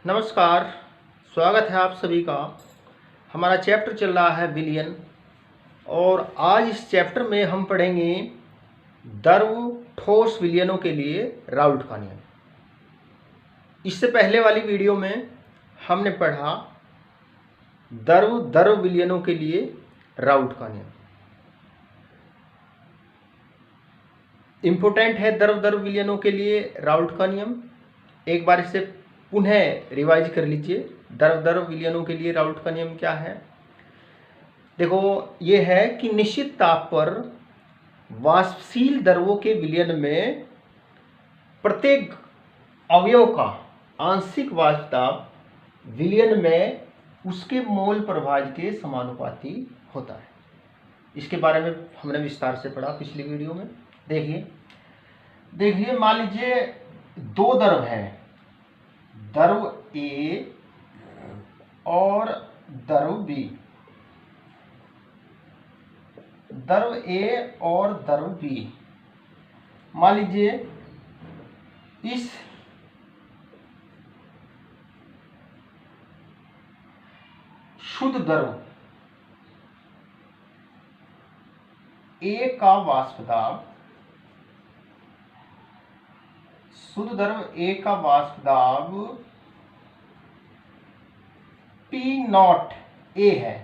नमस्कार। स्वागत है आप सभी का। हमारा चैप्टर चल रहा है विलयन और आज इस चैप्टर में हम पढ़ेंगे द्रव ठोस विलयनों के लिए राउल्ट का नियम। इससे पहले वाली वीडियो में हमने पढ़ा द्रव द्रव विलयनों के लिए राउल्ट का नियम। इम्पोर्टेंट है द्रव द्रव विलयनों के लिए राउल्ट का नियम। एक बार इसे पुनः रिवाइज कर लीजिए। द्रव द्रव विलयनों के लिए राउल्ट का नियम क्या है? देखो, ये है कि निश्चित ताप पर वाष्पशील द्रवों के विलयन में प्रत्येक अवयव का आंशिक वाष्प दाब विलयन में उसके मोल प्रभाज के समानुपाती होता है। इसके बारे में हमने विस्तार से पढ़ा पिछली वीडियो में। देखिए मान लीजिए दो द्रव हैं, द्रव A और द्रव B। द्रव A और द्रव B, मान लीजिए इस शुद्ध द्रव A का वाष्प दाब, शुद्ध द्रव A का वाष्प दाब P0 A है।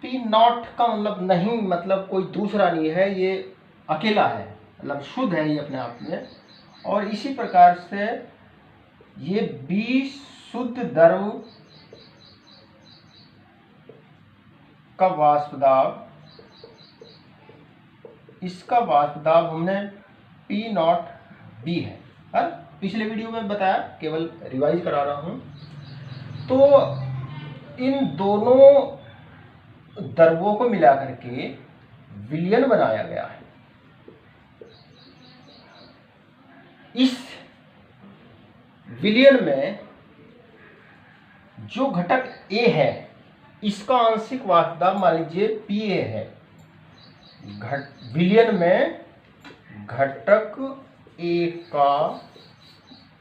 P0 का मतलब कोई दूसरा नहीं है, ये अकेला है, मतलब शुद्ध है ये अपने आप में। और इसी प्रकार से ये B शुद्ध द्रव का वाष्प दाब, इसका वाष्प दाब हमने P0B है। पिछले वीडियो में बताया, केवल रिवाइज करा रहा हूं। तो इन दोनों द्रवों को मिलाकर के विलयन बनाया गया है। इस विलयन में जो घटक A है, इसका आंशिक वाष्प दाब मान लीजिए PA है। विलयन में घटक A का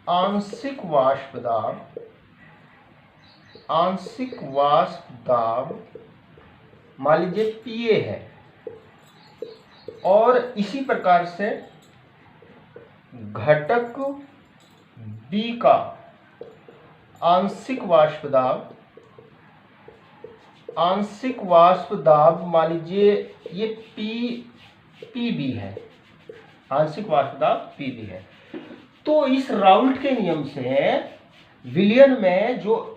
आंशिक वाष्प दाब मान लीजिए PA है। और इसी प्रकार से घटक B का आंशिक वाष्प दाब मान लीजिए ये PB है, आंशिक वाष्प दाब PB है। तो इस राउल्ट के नियम से विलयन में जो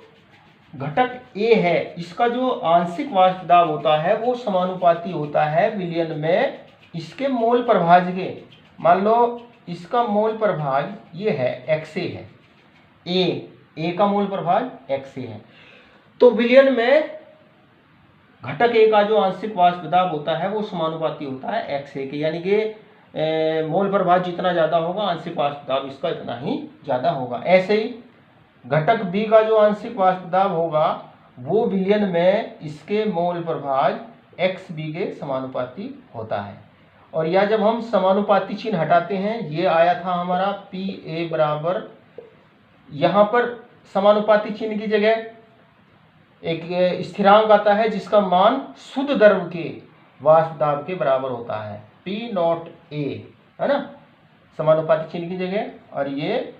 घटक A है, इसका जो आंशिक वाष्प दाब होता है वो समानुपाती होता है विलयन में इसके मोल प्रभाज के। मान लो इसका मोल प्रभाज ये है XA है, A का मोल प्रभाज XA है। तो विलयन में घटक A का जो आंशिक वाष्प दाब होता है वो समानुपाती होता है XA के, यानी कि मोल प्रभाज जितना ज़्यादा होगा आंशिक वाष्प दाब इसका इतना ही ज़्यादा होगा। ऐसे ही घटक B का जो आंशिक वाष्प दाब होगा वो विलयन में इसके मोल प्रभाज XB के समानुपाती होता है। और या जब हम समानुपाती चिन्ह हटाते हैं, ये आया था हमारा PA बराबर, यहाँ पर समानुपाती चिन्ह की जगह एक स्थिरांक आता है जिसका मान शुद्ध द्रव के वाष्प दाब के बराबर होता है, P0A है ना, समानुपाती चिन्ह की जगह। और ये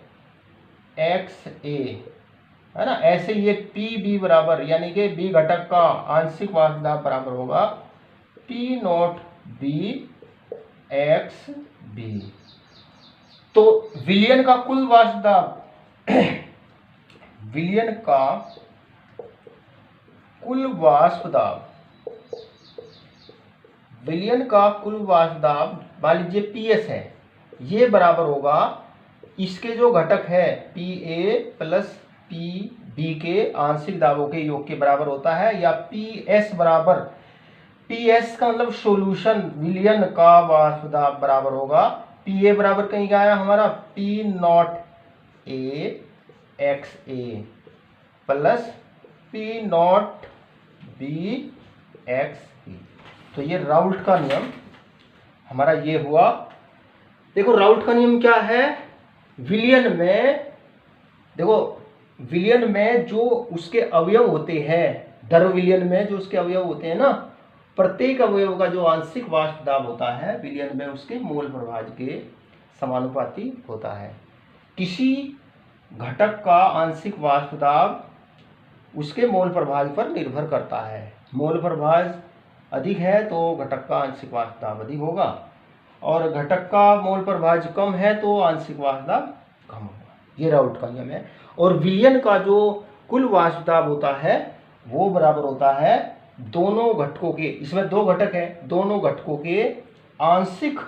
XA है ना। ऐसे ये PB बराबर, यानी कि B घटक का आंशिक वाष्प दाब बराबर होगा P0B XB। तो विलयन का कुल वाष्प दाब विलयन का कुल वाष्प दाब मान लीजिए PS है, ये बराबर होगा इसके जो घटक है PA प्लस PB के आंशिक दाबों के योग के बराबर होता है। या PS बराबर, PS का मतलब सॉल्यूशन विलयन का वाष्प दाब बराबर होगा PA बराबर कहीं का आया हमारा P0A XA plus P0B XB। तो ये राउल्ट का नियम हमारा ये हुआ। देखो राउल्ट का नियम क्या है, विलयन में देखो विलयन में जो उसके अवयव होते हैं, द्रव विलयन में जो उसके अवयव होते हैं ना, प्रत्येक अवयव का जो आंशिक वाष्प दाब होता है विलयन में उसके मोल प्रभाज के समानुपाती होता है। किसी घटक का आंशिक वाष्प दाब उसके मोल प्रभाज पर निर्भर करता है। मोल प्रभाज अधिक है तो घटक का आंशिक वाष्प दाब अधिक होगा, और घटक का मोल प्रभाज कम है तो आंशिक वाष्प दाब कम होगा। ये राउल्ट का नियम है। और विलयन का जो कुल वाष्प दाब होता है वो बराबर होता है दोनों घटकों के, इसमें दो घटक है, दोनों घटकों के आंशिक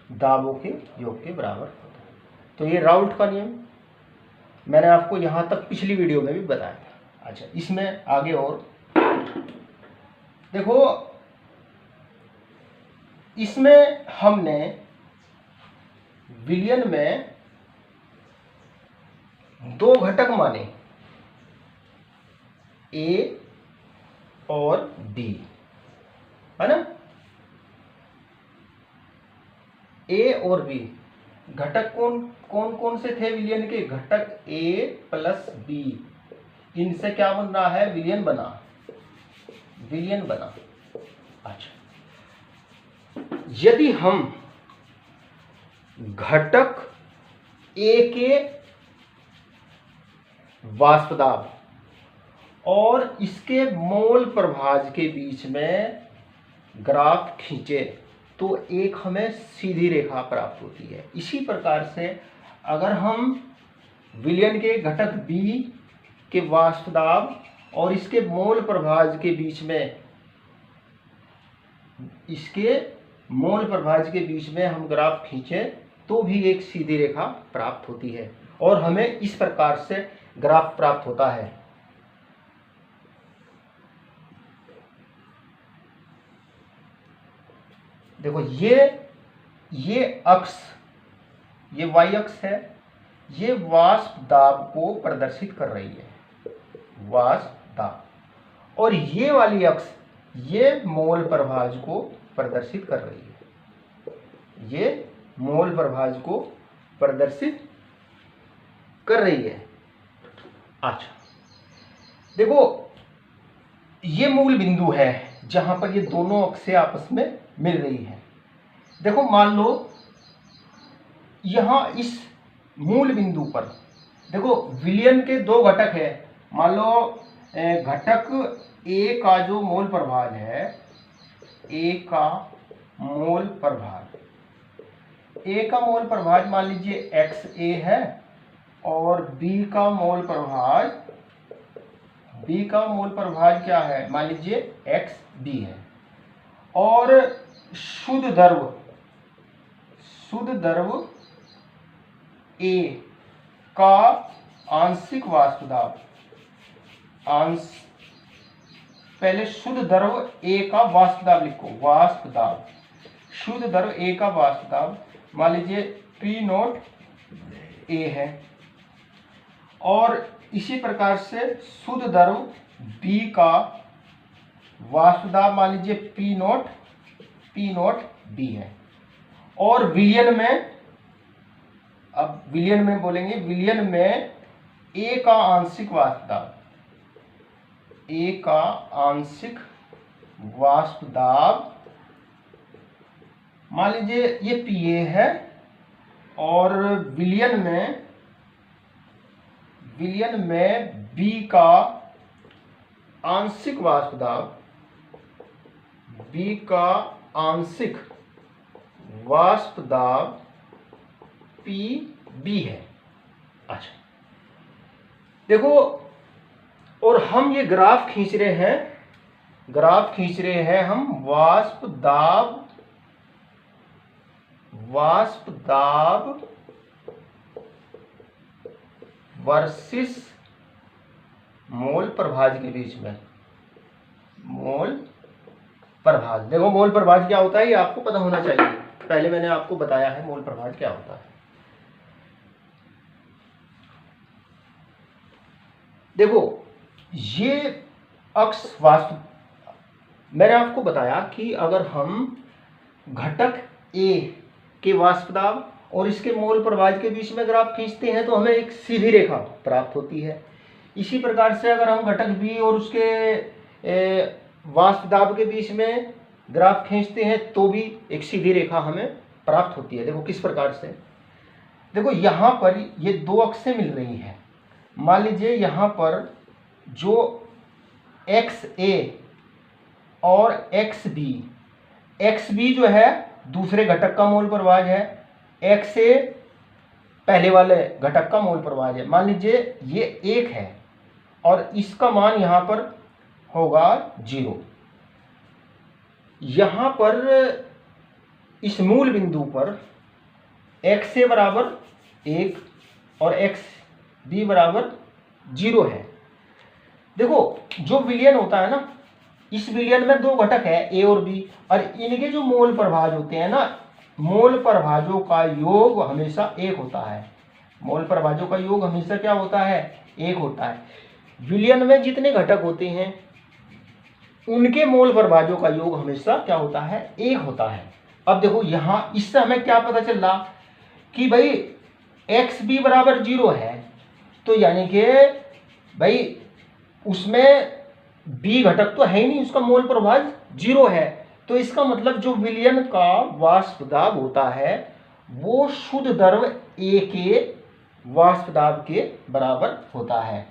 दाबों के योग के बराबर होता है। तो ये राउल्ट का नियम मैंने आपको यहाँ तक पिछली वीडियो में भी बताया था। अच्छा, इसमें आगे और देखो, इसमें हमने विलयन में दो घटक माने, ए और बी, है ना। ए और बी घटक कौन कौन कौन से थे विलयन के? घटक ए प्लस बी, इनसे क्या बन रहा है? विलयन बना, विलयन बना। अच्छा, यदि हम घटक ए के वाष्प दाब और इसके मोल प्रभाज के बीच में ग्राफ खींचे तो एक हमें सीधी रेखा प्राप्त होती है। इसी प्रकार से अगर हम विलयन के घटक बी के वाष्प दाब और इसके मोल प्रभाज के बीच में, इसके मोल प्रभाज के बीच में हम ग्राफ खींचे तो भी एक सीधी रेखा प्राप्त होती है, और हमें इस प्रकार से ग्राफ प्राप्त होता है। देखो, ये अक्ष, ये वाई अक्ष है, ये वाष्प दाब को प्रदर्शित कर रही है, वाष्प दाब, और ये वाली अक्ष ये मोल प्रभाज को प्रदर्शित कर रही है, ये मोल प्रभाज को प्रदर्शित कर रही है। अच्छा, देखो, ये मूल बिंदु है जहां पर ये दोनों अक्षें आपस में मिल रही है। देखो, मान लो यहां इस मूल बिंदु पर देखो विलयन के दो घटक है। मान लो घटक ए का जो मोल प्रभाज है, ए का मोल प्रभाज, ए का मोल प्रभाज मान लीजिए एक्स ए है, और बी का मोल प्रभाज, बी का मोल प्रभाज क्या है? मान लीजिए एक्स बी है, और शुद्ध द्रव ए का आंशिक वाष्प दाब, पहले शुद्ध द्रव ए का वाष्प दाब लिखो, वाष्प दाब, शुद्ध द्रव ए का वाष्प दाब मान लीजिए पी नोट ए है, और इसी प्रकार से शुद्ध द्रव बी का वाष्प दाब मान लीजिए पी नोट बी है। और विलयन में, अब विलयन में बोलेंगे, विलयन में ए का आंशिक वाष्प दाब, ए का आंशिक वाष्प दाब मान लीजिए ये पी ए है, और विलयन में बी का आंशिक वाष्प दाब, बी का आंशिक वाष्प दाब पी बी है। अच्छा, देखो, और हम ये ग्राफ खींच रहे हैं हम वाष्प दाब वर्सेस मोल प्रभाज के बीच में, मोल प्रभाज। देखो, मोल प्रभाज क्या होता है ये आपको पता होना चाहिए, पहले मैंने आपको बताया है मोल प्रभाज क्या होता है। देखो, ये अक्ष वाष्प, मैंने आपको बताया कि अगर हम घटक ए के वाष्प दाब और इसके मोल प्रभाज के बीच में ग्राफ खींचते हैं तो हमें एक सीधी रेखा प्राप्त होती है। इसी प्रकार से अगर हम घटक बी और उसके वाष्प दाब के बीच में ग्राफ खींचते हैं तो भी एक सीधी रेखा हमें प्राप्त होती है। देखो किस प्रकार से, देखो यहाँ पर ये दो अक्षें मिल रही हैं। मान लीजिए यहाँ पर जो एक्स ए और एक्स बी जो है दूसरे घटक का मोल प्रवाह है, एक्स ए पहले वाले घटक का मोल प्रवाह है। मान लीजिए ये 1 है और इसका मान यहाँ पर होगा 0। यहाँ पर इस मूल बिंदु पर एक्स ए बराबर 1 और एक्स बी बराबर 0 है। देखो जो विलयन होता है ना, इस विलयन में दो घटक है ए और बी, और इनके जो मोल प्रभाज होते हैं ना, मोल प्रभाजों का योग हमेशा 1 होता है। मोल प्रभाजों का योग हमेशा क्या होता है? 1 होता है। विलयन में जितने घटक होते हैं उनके मोल प्रभाजों का योग हमेशा क्या होता है? 1 होता है। अब देखो यहाँ इससे हमें क्या पता चल रहा कि भाई एक्स बी बराबर 0 है, तो यानी कि भाई उसमें बी घटक तो है ही नहीं, उसका मोल प्रभाज 0 है। तो इसका मतलब जो विलयन का वाष्प दाब होता है वो शुद्ध द्रव ए के वाष्प दाब के बराबर होता है।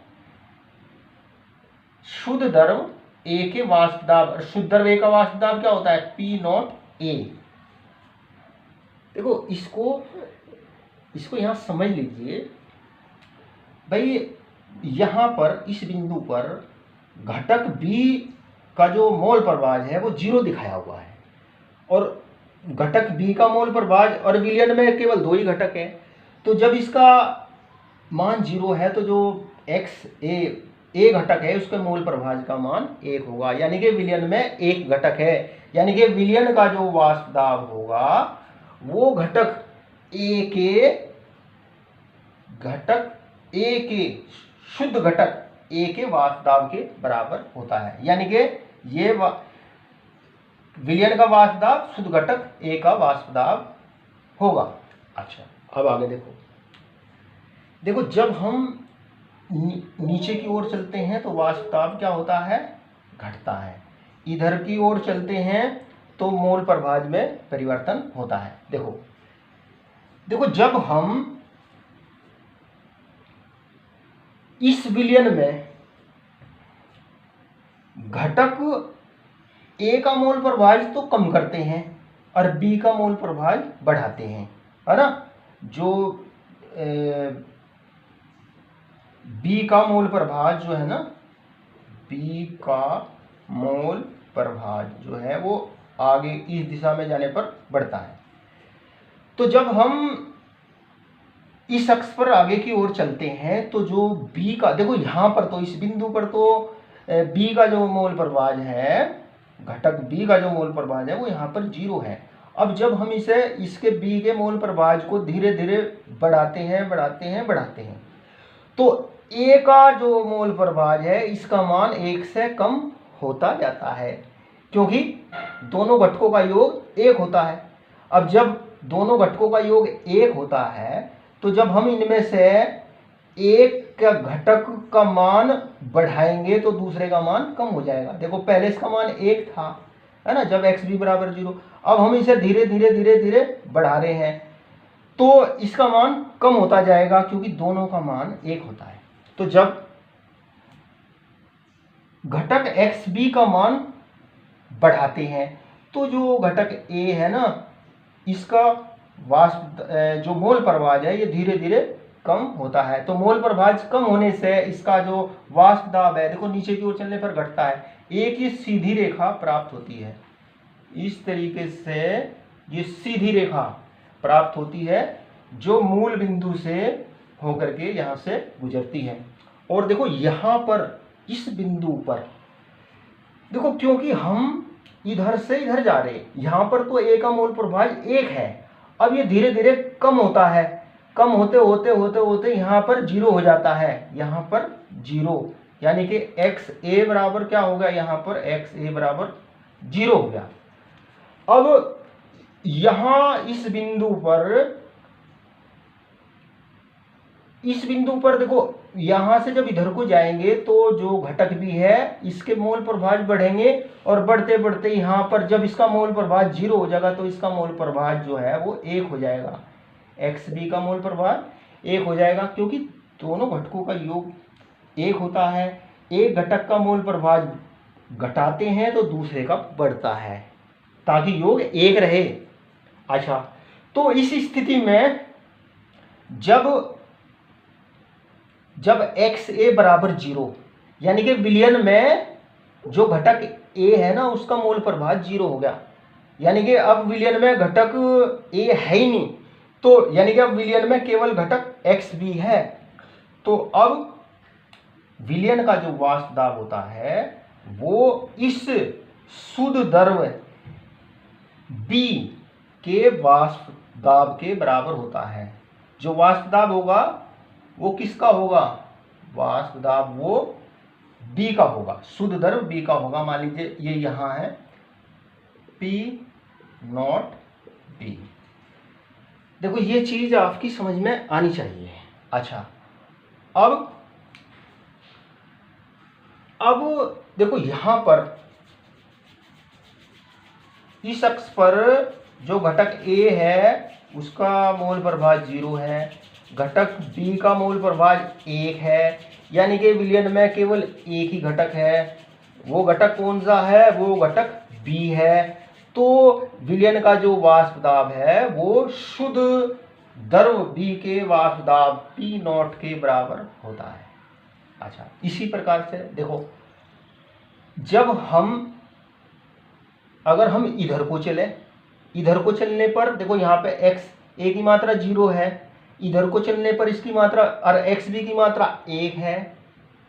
शुद्ध द्रव ए के वाष्प दाब, शुद्ध द्रव ए का वाष्प दाब क्या होता है? पी नॉट ए। देखो इसको यहां समझ लीजिए भाई, यहां पर इस बिंदु पर घटक बी का जो मोल प्रवाह है वो 0 दिखाया हुआ है, और घटक बी का मोल प्रवाह, और विलयन में केवल 2 ही घटक है। तो जब इसका मान 0 है तो जो एक्स ए घटक है उसके मोल प्रभाज का मान 1 होगा, यानी कि विलयन में 1 घटक है। यानी कि विलयन का जो वाष्प दाब होगा वो घटक ए के शुद्ध घटक ए के वाष्प दाब के बराबर होता है। यानी कि ये विलयन का वाष्प दाब शुद्ध घटक ए का वाष्प दाब होगा। अच्छा, अब आगे देखो जब हम नीचे की ओर चलते हैं तो वाष्प दाब क्या होता है? घटता है। इधर की ओर चलते हैं तो मोल प्रभाज में परिवर्तन होता है। देखो जब हम इस विलयन में घटक ए का मोल प्रभाज तो कम करते हैं और बी का मोल प्रभाज बढ़ाते हैं, है ना। जो बी का मोल प्रभाज जो है ना, बी का मोल प्रभाज जो है वो आगे इस दिशा में जाने पर बढ़ता है। तो जब हम इस अक्ष पर आगे की ओर चलते हैं तो जो बी का, देखो यहाँ पर तो इस बिंदु पर तो बी का जो मोल प्रभाज है, घटक बी का जो मोल प्रभाज है वो यहाँ पर 0 है। अब जब हम इसके बी के मोल प्रभाज को धीरे धीरे बढ़ाते हैं तो ए का जो मोल प्रभाज है इसका मान 1 से कम होता जाता है, क्योंकि दोनों घटकों का योग 1 होता है। अब जब दोनों घटकों का योग 1 होता है तो जब हम इनमें से एक का घटक का मान बढ़ाएंगे तो दूसरे का मान कम हो जाएगा। देखो पहले इसका मान 1 था, है ना, जब एक्स बी बराबर 0। अब हम इसे धीरे धीरे बढ़ा रहे हैं तो इसका मान कम होता जाएगा, क्योंकि दोनों का मान 1 होता है। तो जब घटक एक्स बी का मान बढ़ाते हैं तो जो घटक ए है ना, इसका वाष्प जो मोल प्रभाज है ये धीरे धीरे कम होता है। तो मोल प्रभाज कम होने से इसका जो वाष्प दाब है, देखो नीचे की ओर चलने पर घटता है। एक ये सीधी रेखा प्राप्त होती है, इस तरीके से ये सीधी रेखा प्राप्त होती है जो मूल बिंदु से होकर के यहाँ से गुजरती है। और देखो यहाँ पर इस बिंदु पर देखो, क्योंकि हम इधर से इधर जा रहे हैं, यहाँ पर तो ए का मोल प्रभाज 1 है। अब ये धीरे धीरे कम होता है, कम होते यहाँ पर 0 हो जाता है, यहाँ पर 0, यानी कि एक्स ए बराबर क्या हो गया? यहाँ पर एक्स ए बराबर 0 हो गया। अब यहाँ इस बिंदु पर इस बिंदु पर देखो, यहां से जब इधर को जाएंगे तो जो घटक भी है इसके मोल प्रभाज बढ़ेंगे, और बढ़ते बढ़ते यहाँ पर जब इसका मोल प्रभाज 0 हो जाएगा तो इसका मोल प्रभाज जो है वो 1 हो जाएगा। एक्स बी का मोल प्रभाज 1 हो जाएगा, क्योंकि दोनों घटकों का योग 1 होता है। एक घटक का मोल प्रभाज घटाते हैं तो दूसरे का बढ़ता है, ताकि योग 1 रहे। अच्छा, तो इस स्थिति में जब एक्स ए बराबर 0, यानी कि विलयन में जो घटक ए है ना उसका मोल प्रभाज 0 हो गया, यानी कि अब विलयन में घटक ए है ही नहीं, तो यानी कि अब विलयन में केवल घटक एक्स बी है। तो अब विलयन का जो वाष्प दाब होता है वो इस शुद्ध द्रव बी के वाष्प दाब के बराबर होता है। जो वाष्प दाब होगा वो किसका होगा? वाष्प दाब वो बी का होगा, शुद्ध द्रव बी का होगा। मान लीजिए ये यहां है P नॉट बी। देखो ये चीज आपकी समझ में आनी चाहिए। अच्छा, अब देखो यहां पर इस अक्ष पर जो घटक A है उसका मोल प्रभाज 0 है, घटक B का मोल प्रभाज 1 है, यानी कि विलयन में केवल एक ही घटक है। वो घटक कौन सा है? वो घटक B है। तो विलयन का जो वाष्प दाब है वो शुद्ध द्रव B के वाष्प दाब P नॉट के बराबर होता है। अच्छा, इसी प्रकार से देखो, अगर हम इधर को चले, इधर को चलने पर देखो यहाँ पे एक्स ए की मात्रा 0 है, इधर को चलने पर इसकी मात्रा और एक्स बी की मात्रा 1 है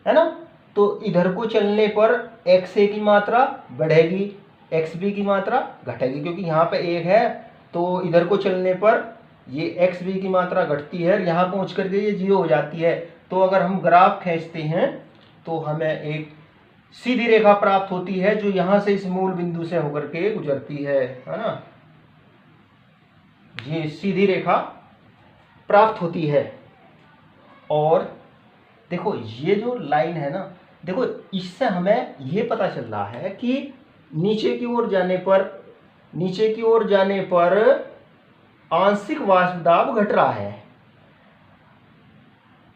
ना। तो इधर को चलने पर एक्स ए की मात्रा बढ़ेगी, एक्स बी की मात्रा घटेगी, क्योंकि यहाँ पे 1 है। तो इधर को चलने पर ये एक्स बी की मात्रा घटती है, यहाँ पहुँच करके ये 0 हो जाती है। तो अगर हम ग्राफ खींचते हैं तो हमें एक सीधी रेखा प्राप्त होती है जो यहां से इस मूल बिंदु से होकर के गुजरती है ना। ये सीधी रेखा प्राप्त होती है। और देखो ये जो लाइन है ना, देखो इससे हमें ये पता चल रहा है कि नीचे की ओर जाने पर आंशिक वाष्प दाब घट रहा है।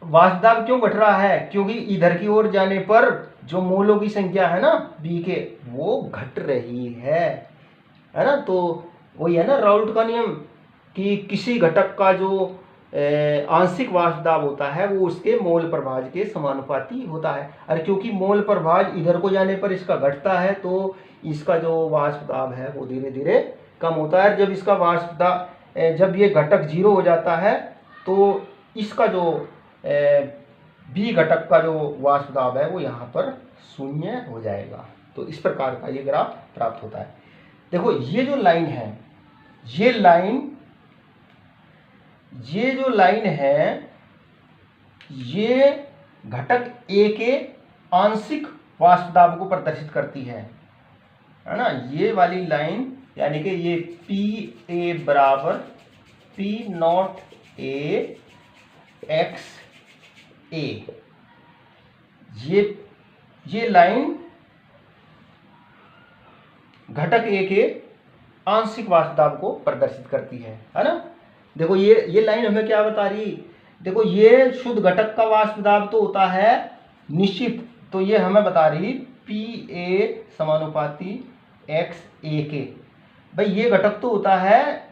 वाष्प दाब क्यों घट रहा है? क्योंकि इधर की ओर जाने पर जो मोलों की संख्या है ना बी के, वो घट रही है ना। तो वही है ना राउल्ट का नियम कि किसी घटक का जो आंशिक वाष्प दाब होता है वो उसके मोल प्रभाज के समानुपाती होता है। और क्योंकि मोल प्रभाज इधर को जाने पर इसका घटता है तो इसका जो वाष्प दाब है वो धीरे धीरे कम होता है। जब इसका वाष्प दाब, जब ये घटक 0 हो जाता है तो इसका जो बी घटक का जो वाष्प दाब है वो यहाँ पर 0 हो जाएगा। तो इस प्रकार का ये ग्राफ प्राप्त होता है। देखो ये जो लाइन है, ये जो लाइन है ये घटक ए के आंशिक वाष्प दाब को प्रदर्शित करती है ना। ये वाली लाइन यानी कि ये पी ए बराबर पी नॉट ए एक्स ए, ये लाइन घटक ए के आंशिक वाष्प दाब को प्रदर्शित करती है ना। देखो ये लाइन हमें क्या बता रही? देखो ये शुद्ध घटक का वाष्प दाब तो होता है निश्चित, तो ये हमें बता रही पी ए समानुपाती एक्स ए के। भाई ये घटक तो होता है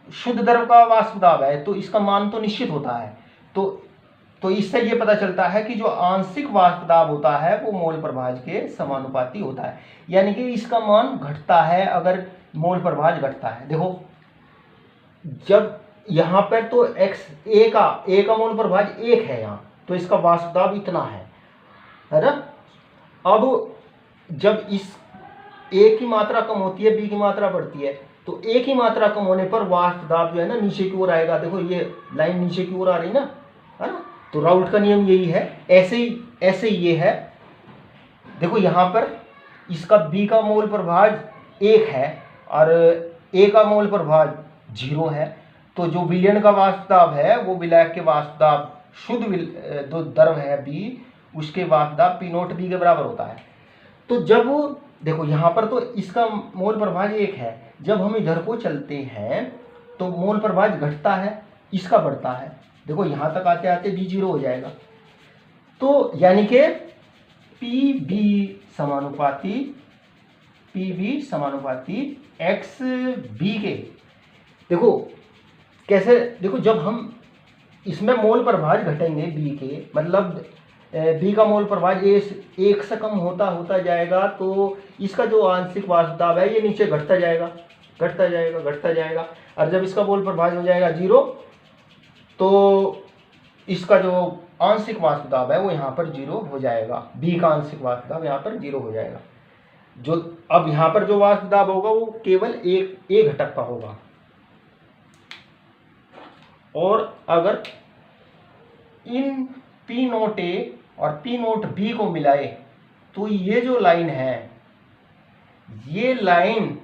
शुद्ध द्रव का वाष्प दाब है, तो इसका मान तो निश्चित होता है। तो इससे ये पता चलता है कि जो आंशिक वाष्प दाब होता है वो मोल प्रभाज के समानुपाती होता है, यानी कि इसका मान घटता है अगर मोल प्रभाज घटता है। देखो जब यहाँ पर तो एक्स ए का मोल प्रभाज 1 है यहाँ, तो इसका वाष्प दाब इतना है ना। अब जब इस ए की मात्रा कम होती है, बी की मात्रा बढ़ती है, तो ए की मात्रा कम होने पर वाष्प दाब जो है ना नीचे की ओर आएगा। देखो ये लाइन नीचे की ओर आ रही ना, है ना। तो राउल्ट का नियम यही है। ऐसे ही ये है। देखो यहाँ पर इसका बी का मोल प्रभाज 1 है और ए का मोल प्रभाज 0 है, तो जो विलयन का वाष्प दाब है वो विलायक के वाष्प दाब शुद्ध जो द्रव है बी, उसके वाष्प दाब पी नॉट बी के बराबर होता है। तो जब देखो यहाँ पर तो इसका मोल प्रभाज 1 है, जब हम इधर को चलते हैं तो मोल प्रभाज घटता है, इसका बढ़ता है। देखो यहाँ तक आते आते बी 0 हो जाएगा। तो यानी कि पी बी समानुपाती एक्स बी के। देखो कैसे, देखो जब हम इसमें मोल प्रभाज घटेंगे बी के, मतलब बी का मोल प्रभाज 1 से कम होता जाएगा, तो इसका जो आंशिक वाष्प दाब है ये नीचे घटता जाएगा। और जब इसका मोल प्रभाज हो जाएगा 0, तो इसका जो आंशिक वाष्प दाब है वो यहाँ पर 0 हो जाएगा। बी का आंशिक वाष्प दाब यहाँ पर 0 हो जाएगा। जो अब यहाँ पर जो वाष्प दाब होगा वो केवल एक घटक का होगा। और अगर इन पी नोट ए और पी नोट बी को मिलाए तो ये जो लाइन है, ये लाइन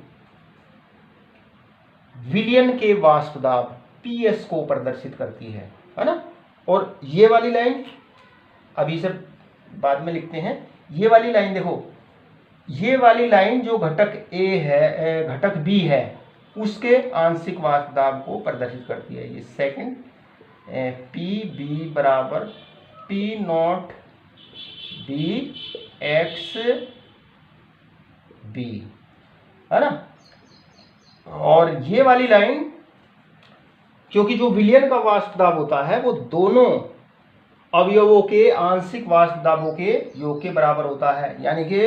विलयन के वाष्प दाब पीएस को प्रदर्शित करती है ना। और ये वाली लाइन अभी से बाद में लिखते हैं। ये वाली लाइन देखो, ये वाली लाइन जो घटक ए है, घटक बी है, उसके आंशिक वाष्प दाब को प्रदर्शित करती है। ये सेकंड पी बी बराबर P nought B X B, है ना। और ये वाली लाइन, क्योंकि जो विलयन का वाष्प दाब होता है वो दोनों अवयवों के आंशिक वाष्प दाबों के योग के बराबर होता है। यानी कि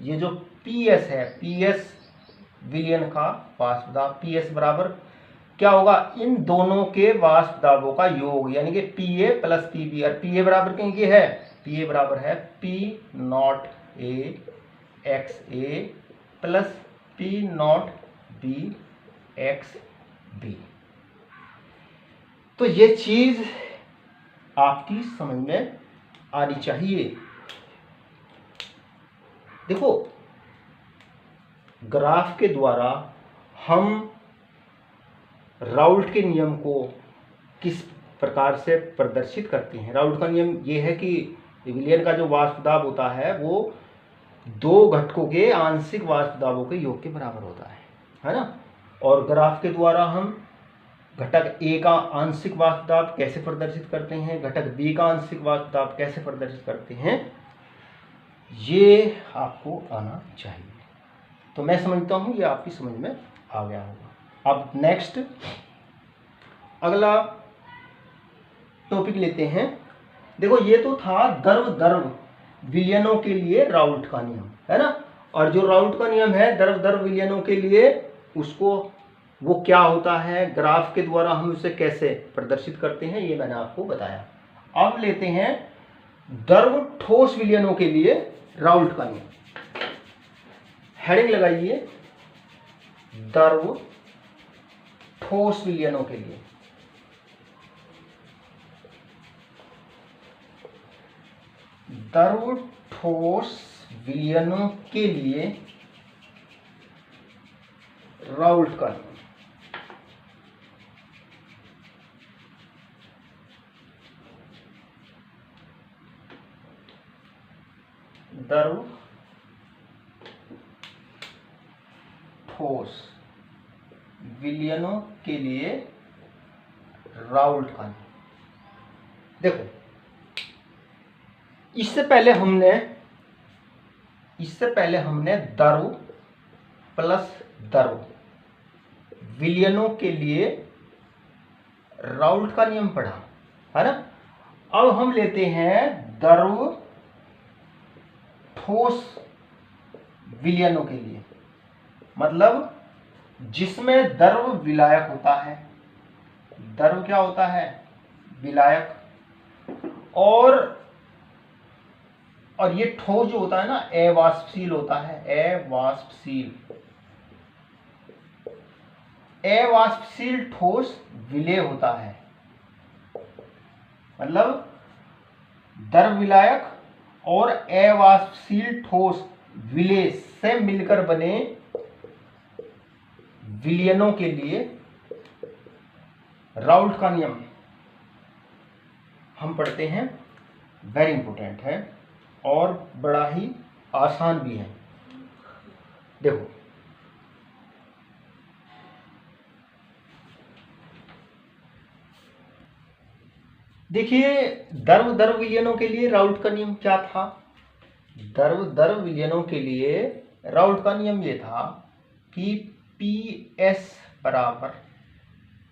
ये जो पीएस है, पीएस विलयन का वाष्प दाब, पीएस बराबर क्या होगा, इन दोनों के वाष्प दाबों का योग, यानी कि पीए प्लस पीबी। और पीए बराबर कहीं है, पीए बराबर है P nought A X A plus P nought B X B. तो ये चीज आपकी समझ में आनी चाहिए। देखो ग्राफ के द्वारा हम राउल्ट के नियम को किस प्रकार से प्रदर्शित करते हैं। राउल्ट का नियम ये है कि विलयन का जो वाष्प दाब होता है वो दो घटकों के आंशिक वाष्प दाबों के योग के बराबर होता है ना। और ग्राफ के द्वारा हम घटक ए का आंशिक वाष्प दाब कैसे प्रदर्शित करते हैं, घटक बी का आंशिक वाष्प दाब कैसे प्रदर्शित करते हैं, ये आपको आना चाहिए। तो मैं समझता हूँ ये आपकी समझ में आ गया होगा। अब नेक्स्ट अगला टॉपिक लेते हैं। देखो ये तो था द्रव विलयनों के लिए राउल्ट का नियम, है ना। और जो राउल्ट का नियम है द्रव विलयनों के लिए, उसको वो क्या होता है, ग्राफ के द्वारा हम उसे कैसे प्रदर्शित करते हैं, ये मैंने आपको बताया। अब लेते हैं द्रव ठोस विलयनों के लिए राउल्ट का नियम। हेडिंग लगाइए, द्रव ठोस विलयनों के लिए। द्रव ठोस विलयनों के लिए राउल्ट का नियम। द्रव ठोस विलयनों के लिए राउल्ट का नियम। देखो इससे पहले हमने द्रव प्लस द्रव विलयनों के लिए राउल्ट का नियम पढ़ा, है ना। अब हम लेते हैं द्रव ठोस विलयनों के लिए, मतलब जिसमें द्रव विलायक होता है। द्रव क्या होता है, विलायक। और ये ठोस जो होता है ना, अवाष्पशील होता है। अवाष्पशील ठोस विलेय होता है, मतलब द्रव विलायक और अवाष्पशील ठोस विलेय से मिलकर बने विलयनों के लिए राउल्ट का नियम हम पढ़ते हैं, वेरी इंपॉर्टेंट है और बड़ा ही आसान भी है। देखो देखिए, द्रव विलयनों के लिए राउल्ट का नियम क्या था? द्रव विलयनों के लिए राउल्ट का नियम ये था कि PS बराबर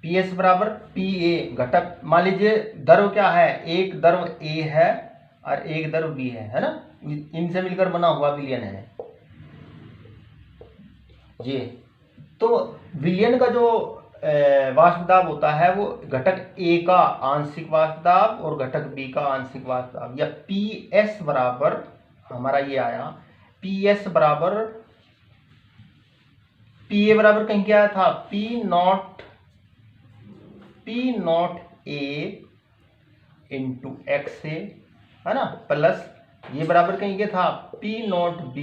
PA घटक। मान लीजिए द्रव क्या है, एक द्रव A है और एक द्रव B है ना, इनसे मिलकर बना हुआ विलयन है जी। तो विलयन का जो वाष्प दाब होता है वो घटक A का आंशिक वाष्प दाब और घटक B का आंशिक वाष्प दाब, या PS बराबर, हमारा ये आया PS बराबर, PA बराबर कहीं क्या आया था, P not A into XA है ना, प्लस ये बराबर कहीं क्या था, P not B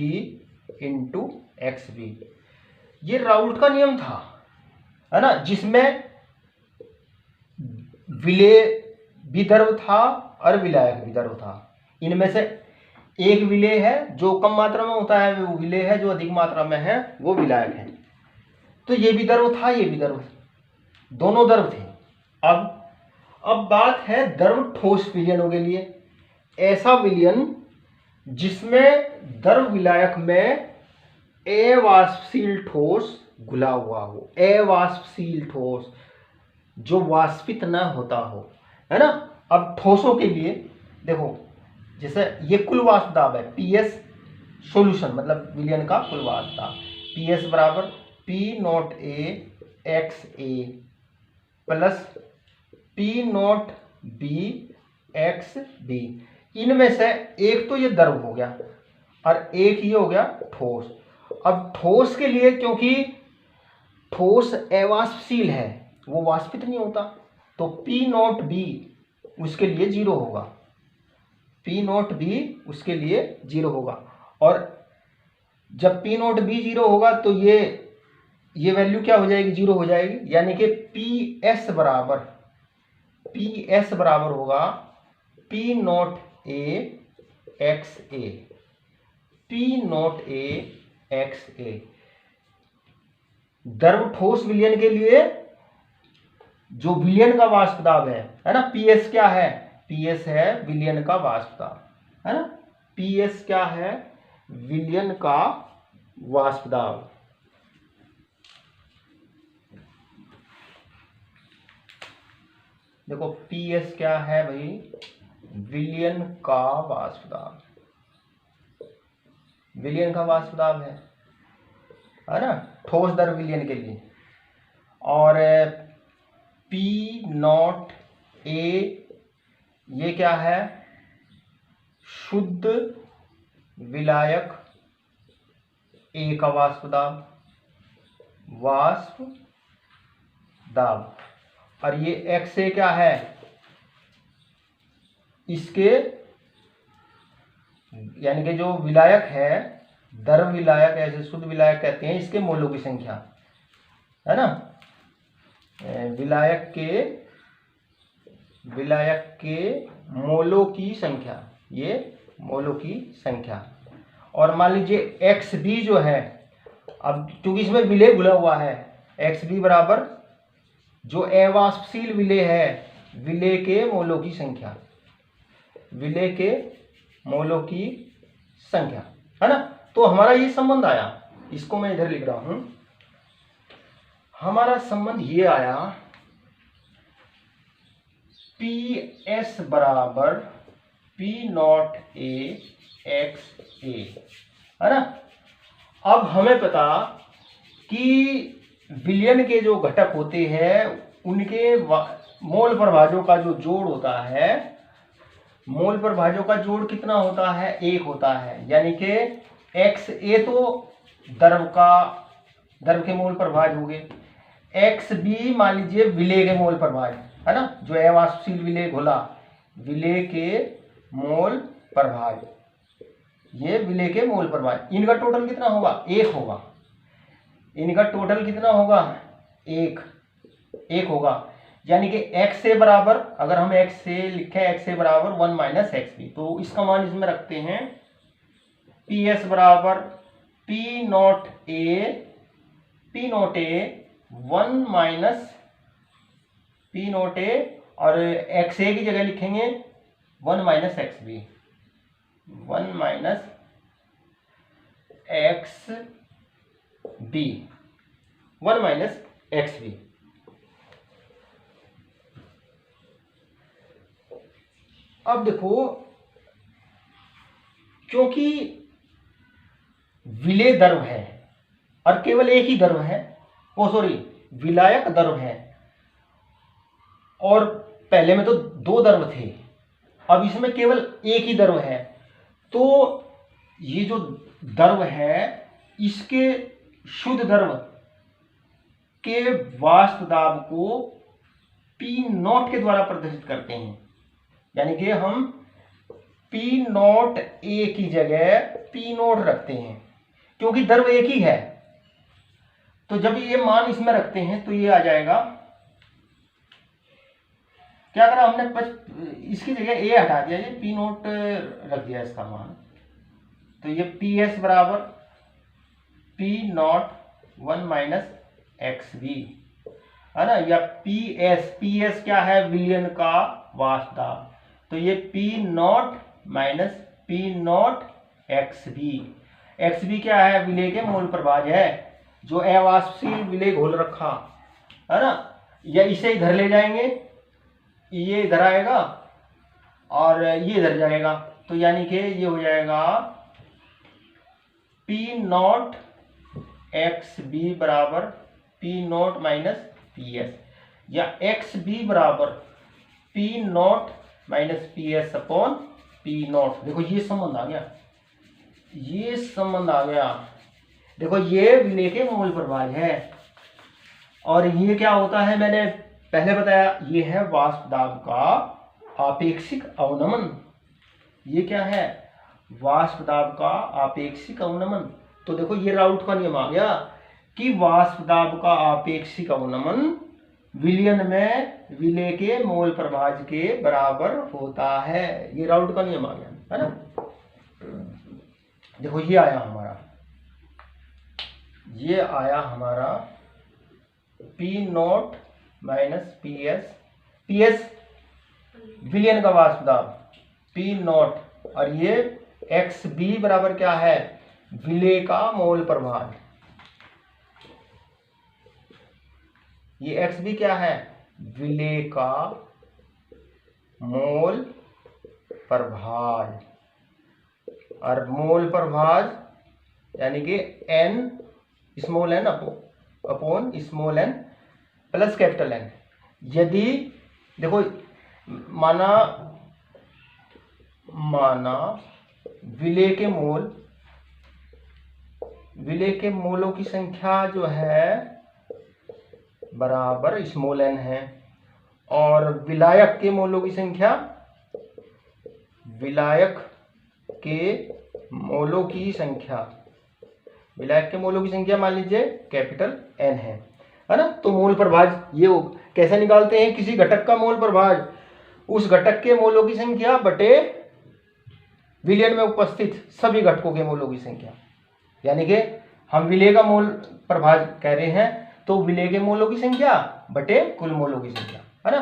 into XB। ये राउल्ट का नियम था है ना, जिसमें विलेय भी द्रव था और विलायक भी द्रव था। इनमें से एक विलेय है जो कम मात्रा में होता है वो विलेय है, जो अधिक मात्रा में है वो विलायक है। तो ये भी द्रव था, ये भी द्रव, दोनों द्रव थे। अब बात है द्रव ठोस विलयनों के लिए। ऐसा विलयन जिसमें द्रव विलायक में अवाष्पशील ठोस घुला हुआ हो, अवाष्पशील ठोस जो वाष्पित न होता हो, है ना। अब ठोसों के लिए देखो, जैसे ये कुल वाष्प दाब है PS सॉल्यूशन, मतलब विलयन का कुल वाष्प दाब, PS बराबर P not A XA plus P not B XB। इनमें से एक तो ये द्रव हो गया और एक ये हो गया ठोस। अब ठोस के लिए, क्योंकि ठोस अवाष्पशील है, वो वाष्पित नहीं होता, तो P नॉट B उसके लिए 0 होगा, P नॉट B उसके लिए 0 होगा। और जब P नॉट B 0 होगा तो ये वैल्यू क्या हो जाएगी, 0 हो जाएगी, यानी कि PS बराबर होगा P not A XA, P not A XA। द्रव ठोस विलयन के लिए जो विलयन का वाष्प दाब है ना, PS क्या है, PS है विलयन का वाष्प दाब, है ना। PS क्या है, विलयन का वाष्प दाब। देखो PS क्या है भाई, विलयन का वाष्प दाब, विलयन का वाष्प दाब है ना, ठोस द्रव विलयन के लिए। और P नॉट A ये क्या है, शुद्ध विलायक A का वाष्प दाब। और ये XA क्या है, इसके यानी कि जो विलायक है, द्रव विलायक, ऐसे शुद्ध विलायक कहते हैं, इसके मोलों की संख्या है ना, विलायक के मोलों की संख्या, ये मोलों की संख्या। और मान लीजिए XB जो है, अब क्योंकि इसमें विलेय घुला हुआ है, XB बराबर जो अवाष्पशील विलेय है, विलेय के मोलों की संख्या, विलेय के मोलों की संख्या, है ना। तो हमारा ये संबंध आया, इसको मैं इधर लिख रहा हूं, हमारा संबंध ये आया PS बराबर P नॉट A XA, है ना। अब हमें पता कि विलयन के जो घटक होते हैं उनके मोल प्रभाजों का जो जोड़ होता है, मोल प्रभाजों का जोड़ कितना होता है, 1 होता है, यानी कि XA तो द्रव के मोल प्रभाज हो गए, XB मान लीजिए विलेय के मोल प्रभाज, है ना, जो अवाष्पशील विलेय घोला, विलेय के मोल प्रभाज, ये विलेय के मोल प्रभाज, इनका टोटल कितना होगा, 1 होगा, इनका टोटल कितना होगा, 1 होगा। यानी कि x से बराबर, अगर हम x से लिखें x से बराबर 1 माइनस एक्स बी, तो इसका मान इसमें रखते हैं पी एस बराबर P nought A 1 minus P nought A, और एक्स ए की जगह लिखेंगे 1 minus X B, 1 minus X B, 1 minus X B. अब देखो, क्योंकि विलेय द्रव है और केवल एक ही द्रव है, विलायक द्रव है, और पहले में तो 2 द्रव थे, अब इसमें केवल एक ही द्रव है, तो ये जो द्रव है इसके शुद्ध द्रव के वाष्प दाब को पी नॉट के द्वारा प्रदर्शित करते हैं। यानी कि हम पी नॉट ए की जगह पी नॉट रखते हैं, क्योंकि द्रव एक ही है। तो जब ये मान इसमें रखते हैं तो ये आ जाएगा, क्या करा हमने, इसकी जगह ए हटा दिया, ये पी नॉट रख दिया इसका मान, तो ये पी एस बराबर P nought 1 minus X B, है ना, या पी एस क्या है, विलयन का वाष्प दाब, तो ये P not minus P nought X B क्या है, विलेय के मोल प्रभाज है, जो अवाष्पशील विलेय घोल रखा है ना, या इसे इधर ले जाएंगे, ये इधर आएगा और ये इधर जाएगा, तो यानी कि ये हो जाएगा पी नॉट एक्स बी बराबर P not minus P S, या एक्स बी बराबर P not minus P S upon P not. देखो ये संबंध आ गया, ये संबंध आ गया। देखो ये विलेय के मोल प्रभाज है, और ये क्या होता है, मैंने पहले बताया, ये है वाष्प दाब का आपेक्षिक अवनमन। ये क्या है, वाष्प दाब का आपेक्षिक अवनमन। तो देखो ये राउट का नियम आ गया कि वाष्प दाब का आपेक्षिक अवनमन विलयन में विलेय के मोल प्रभाज के बराबर होता है। ये राउट का नियम आ गया, है ना। देखो ये आया हमारा P not minus P S विलयन का वाष्प दाब पी नॉट, और ये एक्स बी बराबर क्या है, विलेय का मोल प्रभाज। ये एक्स बी क्या है, विलेय का मोल प्रभाज, और मोल प्रभाज यानी कि n small N upon small n plus capital N. यदि देखो माना विलेय के मोलों की संख्या जो है बराबर स्मॉल एन है, और विलायक के मोलों की संख्या मान लीजिए कैपिटल एन है ना। तो मोल प्रभाज ये कैसे निकालते हैं, किसी घटक का मोल प्रभाज उस घटक के मोलों की संख्या बटे विलयन में उपस्थित सभी घटकों के मोलों की संख्या। यानी कि हम विलेय का मोल प्रभाज कह रहे हैं, तो विलेय के मोलों की संख्या बटे कुल मोलों की संख्या, है ना।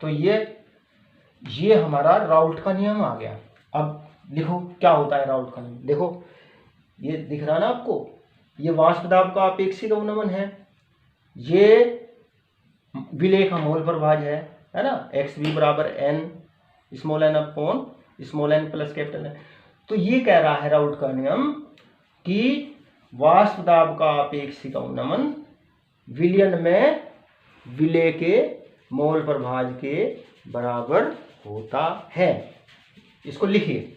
तो ये हमारा राउल्ट का नियम आ गया। अब लिखो क्या होता है राउल्ट का नियम। देखो ये दिख रहा ना आपको, ये वाष्प दाब का अपेक्षित अवनमन है, ये विलेय का मोल प्रभाज है ना, एक्स बी बराबर n small N upon small n plus capital N. तो ये कह रहा है राउल्ट का नियम कि वाष्प दाब का अपेक्षित अवनमन विलयन में विलेय के मोल प्रभाज के बराबर होता है। इसको लिखिए,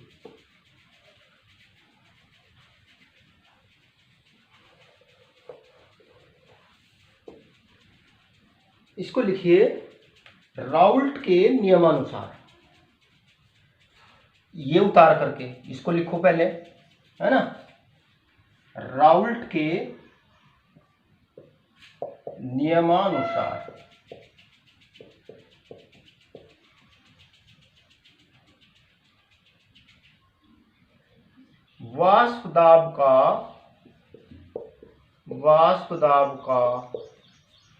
राउल्ट के नियमानुसार। ये उतार करके इसको लिखो पहले, है ना। राउल्ट के नियमानुसार वाष्प दाब का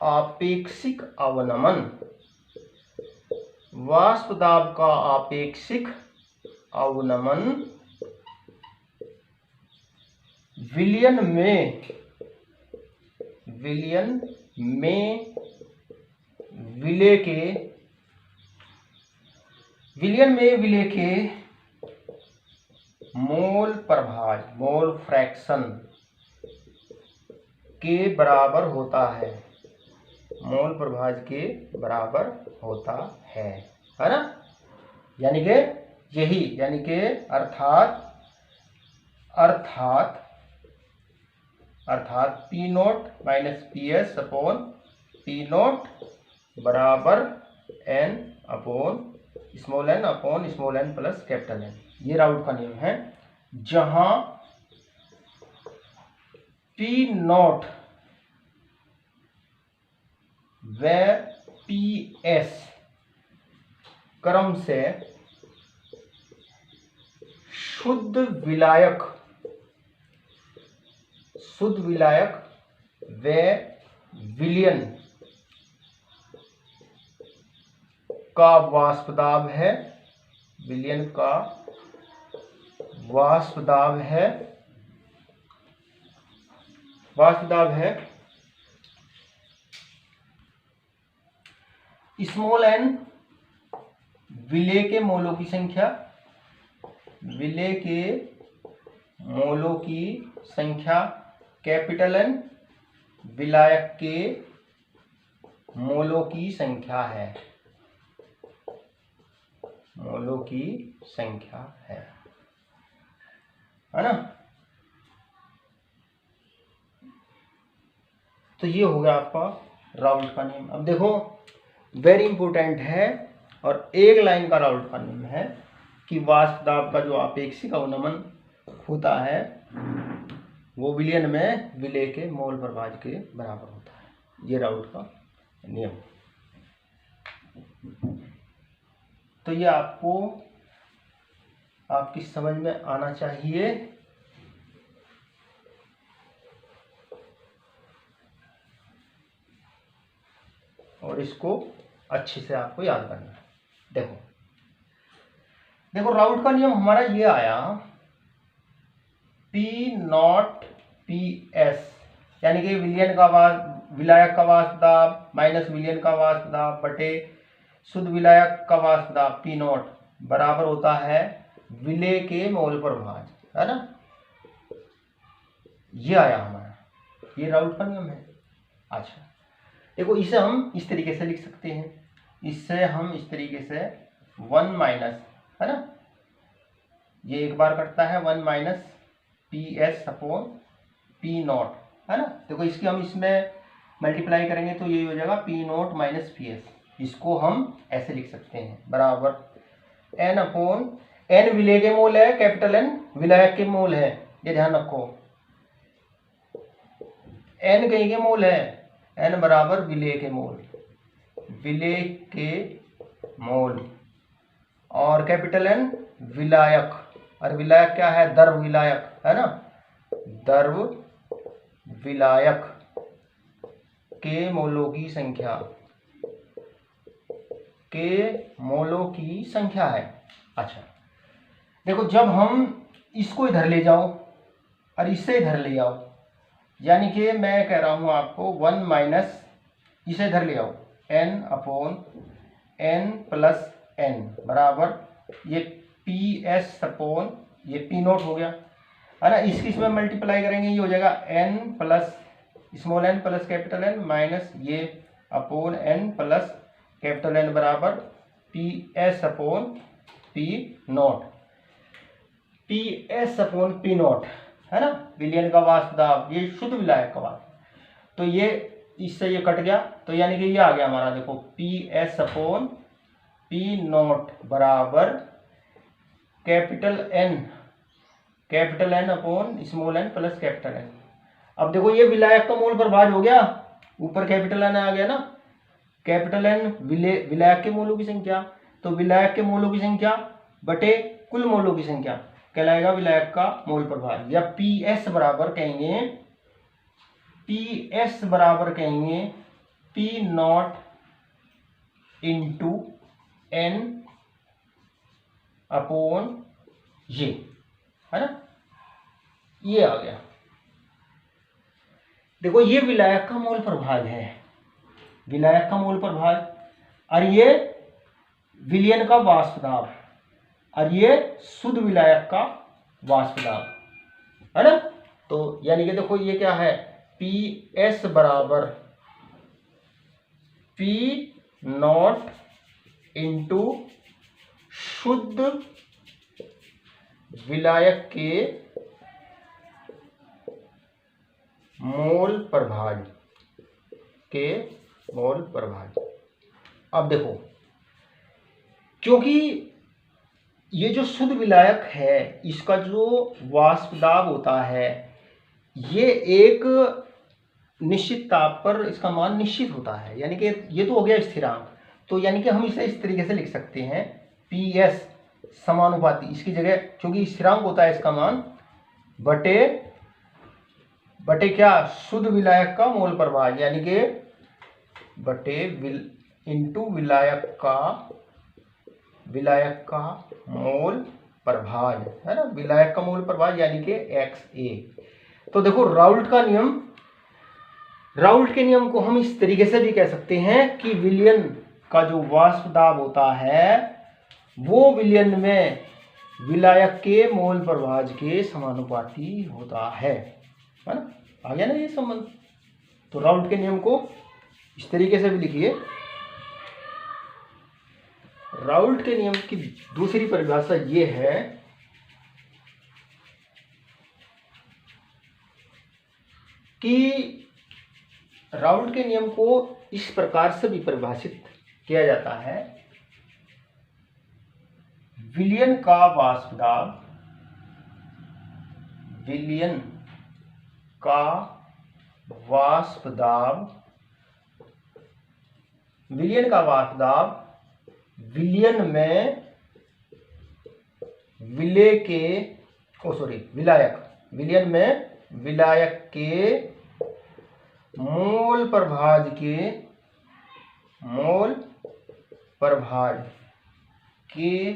आपेक्षिक अवनमन, वाष्प दाब का आपेक्षिक अवनमन विलयन में विलेय के मोल प्रभाज, मोल फ्रैक्शन के बराबर होता है, मोल प्रभाज के बराबर होता है ना। यानी कि यही, यानी कि अर्थात P note minus PS upon P note बराबर N upon small n upon small n plus capital N। ये राउट का नियम है, जहां P नोट व PS क्रम से शुद्ध विलायक व विलयन का वाष्प दाब है, विलयन का वाष्प दाब है स्मॉल n विलेय के मोलों की संख्या, कैपिटल N विलायक के मोलों की संख्या है, है ना। तो ये हो गया आपका राउल्ट का नियम। अब देखो वेरी इंपॉर्टेंट है, और एक लाइन का राउल्ट का नियम है कि वाष्प दाब का जो आपेक्षिक अवनमन होता है वो विलयन में विलेय के मोल प्रभाज के बराबर होता है। ये राउल्ट का नियम। तो ये आपको आपकी समझ में आना चाहिए। और इसको अच्छे से आपको याद करना है। देखो राउल्ट का नियम हमारा ये आया, P नॉट PS यानी कि विलायक का वाष्प दाब माइनस विलयन का वाष्प दाब बटे शुद्ध विलायक का वाष्प दाब P नॉट बराबर होता है विलेय के मोल प्रभाज, है ना। ये आया हमारा, ये राउल्ट का नियम है। अच्छा देखो इसे हम इस तरीके से लिख सकते हैं, इससे हम इस तरीके से 1 माइनस, है ना, ये एक बार कटता है 1 minus PS upon P not, है ना। देखो इसकी हम इसमें मल्टीप्लाई करेंगे तो ये हो जाएगा P नॉट माइनस PS। इसको हम ऐसे लिख सकते हैं बराबर N अपॉन N विलेय के मोल है, कैपिटल N विलायक के मोल है, ये ध्यान रखो। N कहीं के मोल है, N बराबर विलेय के मोल और कैपिटल N विलायक, और विलायक क्या है, द्रव विलायक, है ना, द्रव विलायक के मोलों की संख्या है। अच्छा देखो जब हम इसको इधर ले जाओ और इससे इधर ले आओ, यानी कि मैं कह रहा हूं आपको 1 माइनस इसे इधर ले आओ N upon N plus N बराबर ये PS अपॉन ये P नोट हो गया, है ना। इसकी इसमें मल्टीप्लाई करेंगे, ये हो जाएगा N plus small n plus capital N minus ये upon N plus capital N बराबर PS upon P naught, PS upon P naught, है ना, विलयन का वाष्प दाब, ये शुद्ध विलायक का वाष्प। तो ये इससे ये कट गया, तो यानी कि ये आ गया हमारा, देखो PS अपॉन P नोट बराबर capital N upon small n plus capital N। अब देखो ये विलायक का मोल प्रभाज हो गया, ऊपर कैपिटल N आ गया ना, कैपिटल N विलायक के मोलों की संख्या, तो विलायक के मोलों की संख्या बटे कुल मोलों की संख्या, कहलाएगा विलायक का मोल प्रभार, या PS बराबर कहेंगे, PS बराबर कहेंगे P not into N upon ये, है ना, ये आ गया। देखो ये विलायक का मोल प्रभार है, विलायक का मोल प्रभार, और ये विलयन का वाष्प दाब, और ये शुद्ध विलायक का वाष्प दाब, है ना। तो यानी कि देखो ये क्या है, PS बराबर P नॉट इंटू शुद्ध विलायक के मोल प्रभार, के मोल प्रभार। अब देखो, क्योंकि ये जो शुद्ध विलायक है इसका जो वाष्प दाब होता है ये एक निश्चित ताप पर इसका मान निश्चित होता है, यानी कि ये तो हो गया स्थिरांक। तो यानी कि हम इसे इस तरीके से लिख सकते हैं, PS समानुपाती, इसकी जगह क्योंकि स्थिरांक होता है इसका मान, बटे क्या, शुद्ध विलायक का मोल प्रभार, यानी कि बटे इंटू विलायक का मोल प्रभार, है ना, विलायक का मोल प्रभार यानी कि XA। तो देखो राउल्ट के नियम को हम इस तरीके से भी कह सकते हैं कि विलयन का जो वाष्प दाब होता है वो विलयन में विलायक के मोल प्रभार के समानुपाती होता है ना। आ गया ना ये संबंध। तो राउल्ट के नियम को इस तरीके से भी लिखिए। राउल्ट के नियम की दूसरी परिभाषा ये है कि राउल्ट के नियम को इस प्रकार से भी परिभाषित किया जाता है, विलयन का वाष्प दाब, विलयन का वाष्प दाब, विलयन का वाष्प दाब विलयन में विलयन में विलायक के मोल प्रभार के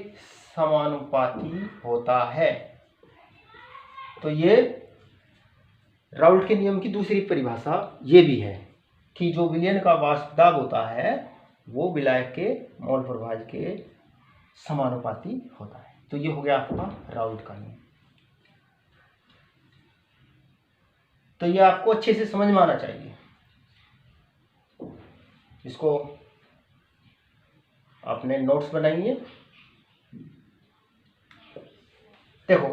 समानुपाती होता है। तो ये राउल्ट के नियम की दूसरी परिभाषा ये भी है कि जो विलयन का वाष्प दाब होता है वो विलायक के मोल प्रभार के समानुपाती होता है। तो ये हो गया आपका राउल्ट का नियम। तो ये आपको अच्छे से समझ में आना चाहिए। इसको अपने नोट्स बनाइए। देखो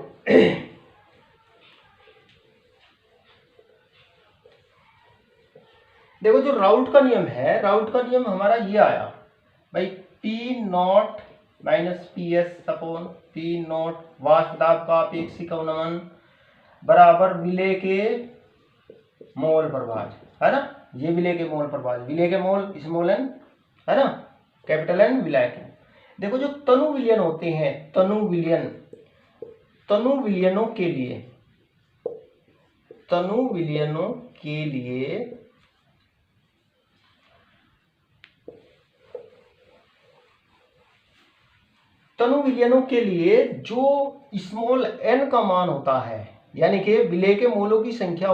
देखो जो राउल्ट का नियम है, राउल्ट का नियम हमारा ये आया भाई, P not minus PS upon P not वाष्प दाब का अपेक्षिक अवनमन बराबर विलेय के मोल प्रभार, है ना। ये विलेय के मोल प्रभार, विलेय के मोल स्मॉल n, है ना, कैपिटल N विलायक है। देखो जो तनु विलयन होते हैं, तनु विलयनों के लिए तनु विलयनों के लिए जो स्मॉल n का मान होता है, यानी कि विलेय के मोलों की संख्या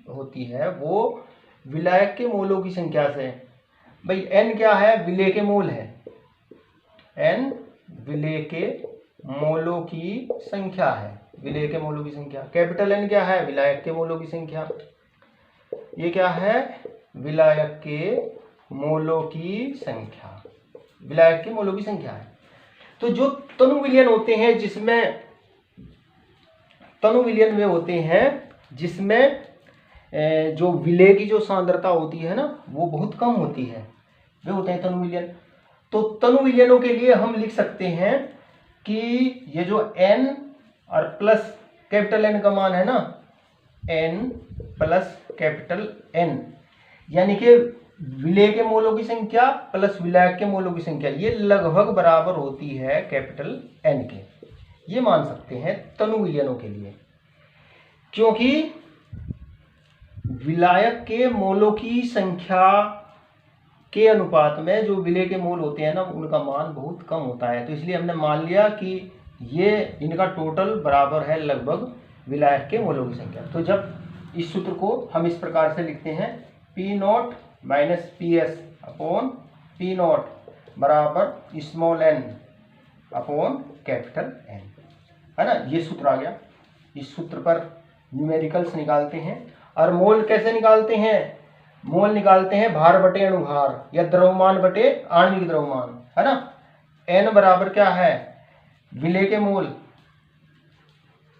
होती है वो विलायक के मोलों की संख्या से, भाई n क्या है, विलेय के मोल है, n विलेय के मोलों की संख्या है, विलेय के मोलों की संख्या। कैपिटल N क्या है, विलायक के मोलों की संख्या। ये क्या है, विलायक के मोलों की संख्या, विलायक के मोलों की संख्या है। तो जो तनु विलयन होते हैं जिसमें तनु विलयन वे होते हैं जिसमें जो विलेय की जो सांद्रता होती है ना वो बहुत कम होती है, वे होते हैं तनु विलयन। तो तनु विलयनों के लिए हम लिख सकते हैं कि ये जो n और प्लस कैपिटल N का मान है ना, n प्लस कैपिटल N, यानी कि विलेय के मोलों की संख्या प्लस विलायक के मोलों की संख्या, ये लगभग बराबर होती है कैपिटल N के। ये मान सकते हैं तनु विलयनों के लिए, क्योंकि विलायक के मोलों की संख्या के अनुपात में जो विलय के मोल होते हैं ना, उनका मान बहुत कम होता है। तो इसलिए हमने मान लिया कि ये इनका टोटल बराबर है लगभग विलायक के मोलों की संख्या। तो जब इस सूत्र को हम इस प्रकार से लिखते हैं, P not minus P S upon P naught बराबर small N upon capital N, है ना। ये सूत्र आ गया। इस सूत्र पर न्यूमेरिकल्स निकालते हैं। और मोल कैसे निकालते हैं? मोल निकालते हैं भार बटे अणुभार या द्रव्यमान बटे आणविक द्रव्यमान, है ना। एन बराबर क्या है? विलेय के मोल,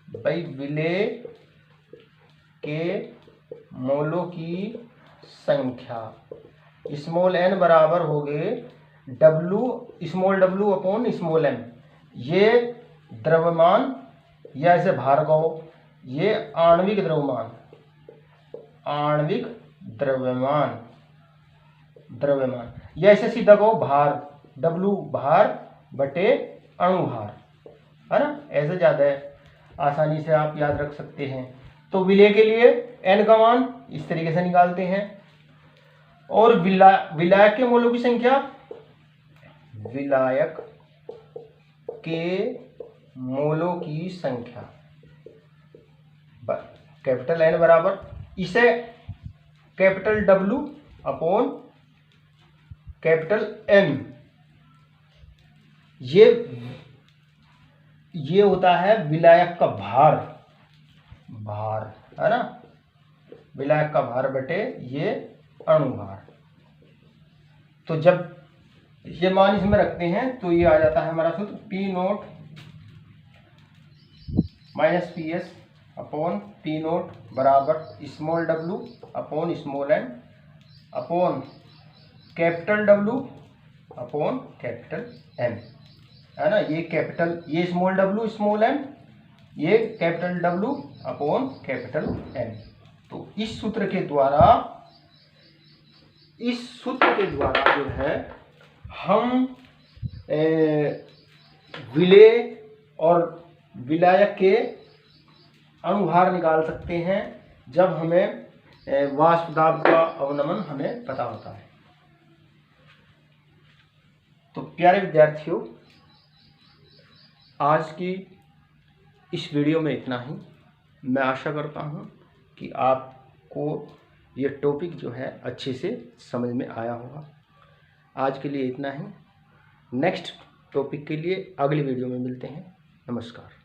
भाई विलेय के मोलों की संख्या। स्मॉल एन बराबर हो गए W, small W upon small M. ये द्रव्यमान या इसे भार कहो, ये आणविक द्रव्यमान, आणविक द्रव्यमान, द्रव्यमान या इसे सीधा कहो भार, डब्लू भार बटे अणुभार, है ना। ऐसे ज्यादा आसानी से आप याद रख सकते हैं। तो विलेय के लिए एन का मान इस तरीके से निकालते हैं। और विलायक के मोलों की संख्या, विलायक के मोलों की संख्या कैपिटल एन बराबर, इसे capital W upon capital M, ये होता है विलायक का भार, भार, है ना। विलायक का भार बटे ये अणुभार। तो जब ये मान इसमें रखते हैं तो ये आ जाता है हमारा सूत्र P naught minus P S upon P naught बराबर small W upon small N upon capital W upon capital M, है ना। ये कैपिटल, ये स्मॉल डब्लू स्मॉल एन, ये capital W upon capital N. तो इस सूत्र के द्वारा, इस सूत्र के द्वारा जो है हम विलेय और विलायक के अणुभार निकाल सकते हैं जब हमें वाष्प दाब का अवनमन हमें पता होता है। तो प्यारे विद्यार्थियों, आज की इस वीडियो में इतना ही। मैं आशा करता हूँ कि आपको ये टॉपिक जो है अच्छे से समझ में आया होगा। आज के लिए इतना ही। नेक्स्ट टॉपिक के लिए अगली वीडियो में मिलते हैं। नमस्कार।